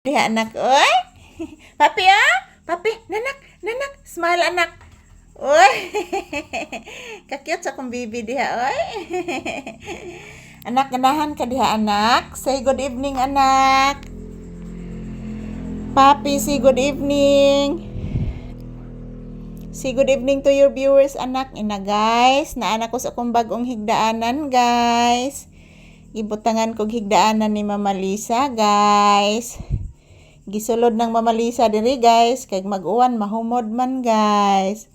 Diha anak, oy. Papi ah. Papi, nanak, smile anak. Oy. Kakyut sa kong bibi diha, oy. Anak, ganahan ka diha anak. Say good evening anak. Papi, say good evening. Say good evening to your viewers anak. Ina guys, naanak ko sa akong bagong higdaanan guys. Ibutangan kog higdaanan ni Mama Lisa guys. Gisulod ng Mama Lisa diri guys, kay mag-uwan mahumod man guys.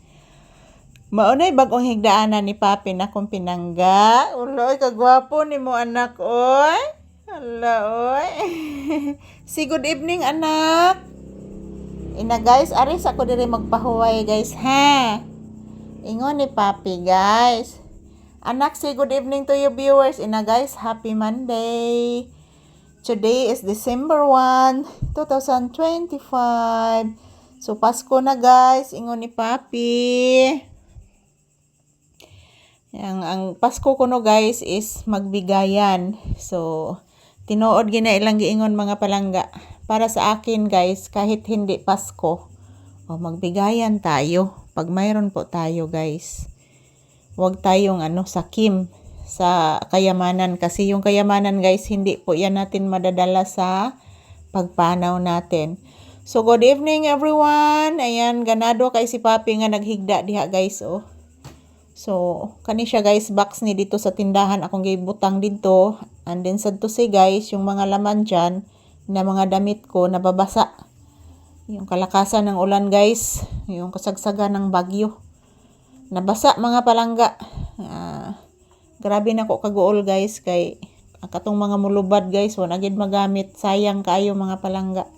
Maunay bagong higdaanan ni Papi na kong pinangga. Uloy, kagwapo ni mo anak, oy. Hala, oy. Si good evening anak. Ina guys, aris ako diri magpahuway guys, ha. Ingon ni Papi guys. Anak, say good evening to your viewers. Ina guys, happy Monday. Today is December 1, 2025. So, Pasko na guys. Ingon ni Papi. Ang Pasko ko no guys is magbigayan. So, tinuod gina ilang giingon mga palangga. Para sa akin guys, kahit hindi Pasko, magbigayan tayo. Pag mayroon po tayo guys. Huwag tayong sakim sa kayamanan, kasi yung kayamanan guys, hindi po yan natin madadala sa pagpanaw natin. So good evening everyone. Ayan, ganado kay si Papi nga naghigda diha guys, oh. So kani siya guys, box ni dito sa tindahan akong gibutang dito, and then sadto si guys yung mga laman dyan na mga damit ko nababasa. Yung kalakasan ng ulan guys, yung kasagsagan ng bagyo, nabasa mga palangga. Grabe na ko kaguol guys, kay katong mga mulubad guys, wala gid magamit, sayang kaayo mga palangga.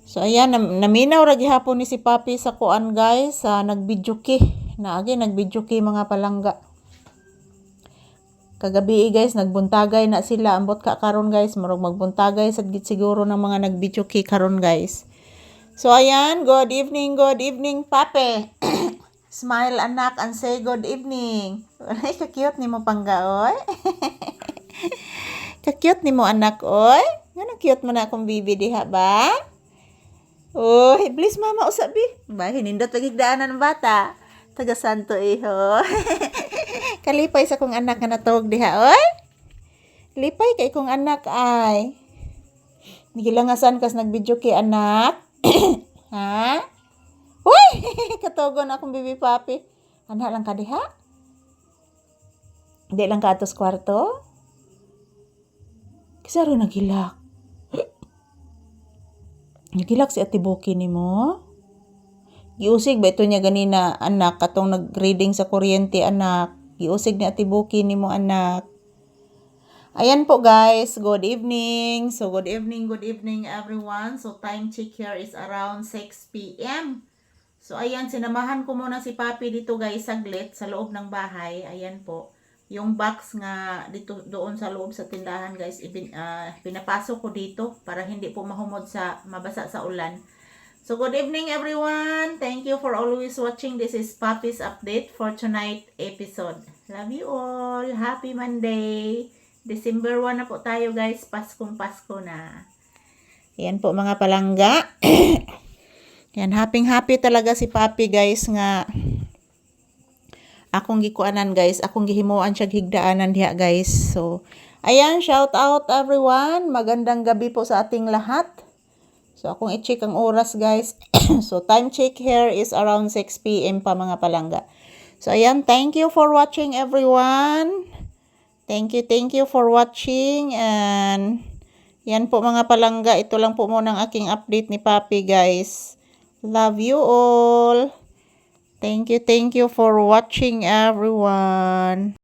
So ayan, naminaw ra gihapon ni si Papi sa kuan guys, nagbidyuki nagbidyoki mga palangga. Kagabi guys, nagbuntagay na sila, ambot ka karon guys, murag magbuntagay sad gid siguro ng mga nagbidyuki karon guys. So ayan, good evening Papi. Smile anak and say good evening. Ay, ka-cute ni mo panggaoy. Ka-cute ni mo anak, oy. Ngano cute mo na akong bibi diha ba? Oy, please mama usabi. Ba, hinindot lagi daanan ng bata. Taga Santo Iho. Kalipay sa kong anak nga natawag diha, oy. Lipay kay kong anak ay. Nigilangasan kas nagbidyo kay anak. Ha? Uy! Katogon akong bibi Papi. Ana lang ka diha? Hindi lang ka atos kwarto? Kisaro nagilak. Nagilak si Ate Boki ni mo? Giusig ba ito niya ganina anak, katong nag-reading sa kuryente anak? Giusig ni Ate Boki ni mo anak? Ayan po guys, good evening. So good evening everyone. So time check here is around 6 p.m. So ayan, sinamahan ko muna si Papi dito guys saglit sa loob ng bahay. Ayan po, yung box nga dito doon sa loob sa tindahan guys, pinapasok ko dito para hindi po mahumod sa mabasa sa ulan. So good evening everyone. Thank you for always watching. This is Papi's update for tonight episode. Love you all. Happy Monday. December 1 na po tayo guys. Paskong Pasko na. Ayan po mga palangga. Yan, happy talaga si Papi guys nga akong gikuanan guys, akong gihimuan siya higdaanan diha guys. So ayan, shout out everyone, magandang gabi po sa ating lahat. So akong i-check ang oras guys. So time check here is around 6 p.m. pa mga palangga. So ayan, thank you for watching everyone. Thank you for watching, and yan po mga palangga, ito lang po muna ang aking update ni Papi guys. Love you all. Thank you for watching everyone.